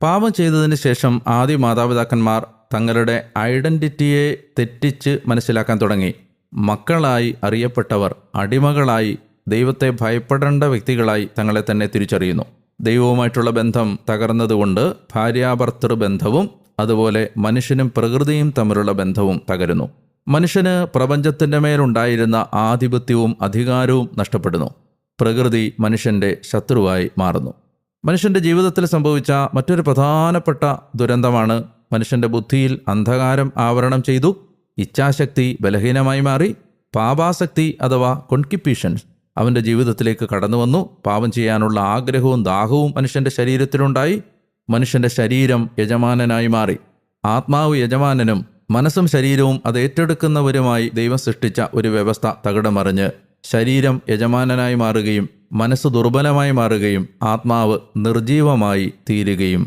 പാപം ചെയ്തതിന് ശേഷം ആദ്യ മാതാപിതാക്കന്മാർ തങ്ങളുടെ ഐഡന്റിറ്റിയെ തെറ്റിച്ച് മനസ്സിലാക്കാൻ തുടങ്ങി. മക്കളായി അറിയപ്പെട്ടവർ അടിമകളായി, ദൈവത്തെ ഭയപ്പെടേണ്ട വ്യക്തികളായി തങ്ങളെ തന്നെ തിരിച്ചറിയുന്നു. ദൈവവുമായിട്ടുള്ള ബന്ധം തകർന്നതുകൊണ്ട് ഭാര്യാഭർത്തൃ ബന്ധവും അതുപോലെ മനുഷ്യനും പ്രകൃതിയും തമ്മിലുള്ള ബന്ധവും തകരുന്നു. മനുഷ്യന് പ്രപഞ്ചത്തിൻ്റെ മേലുണ്ടായിരുന്ന ആധിപത്യവും അധികാരവും നഷ്ടപ്പെടുന്നു. പ്രകൃതി മനുഷ്യൻ്റെ ശത്രുവായി മാറുന്നു. മനുഷ്യൻ്റെ ജീവിതത്തിൽ സംഭവിച്ച മറ്റൊരു പ്രധാനപ്പെട്ട ദുരന്തമാണ് മനുഷ്യൻ്റെ ബുദ്ധിയിൽ അന്ധകാരം ആവരണം ചെയ്തു. ഇച്ഛാശക്തി ബലഹീനമായി മാറി. പാപാസക്തി അഥവാ കോൺകിപ്പീഷൻസ് അവൻ്റെ ജീവിതത്തിലേക്ക് കടന്നു വന്നു. പാപം ചെയ്യാനുള്ള ആഗ്രഹവും ദാഹവും മനുഷ്യൻ്റെ ശരീരത്തിലുണ്ടായി. മനുഷ്യൻ്റെ ശരീരം യജമാനനായി മാറി. ആത്മാവ് യജമാനനും മനസ്സും ശരീരവും അത് ഏറ്റെടുക്കുന്നവരുമായി ദൈവം സൃഷ്ടിച്ച ഒരു വ്യവസ്ഥ തകിടമറിഞ്ഞ് ശരീരം യജമാനനായി മാറുകയും മനസ്സ് ദുർബലമായി മാറുകയും ആത്മാവ് നിർജീവമായി തീരുകയും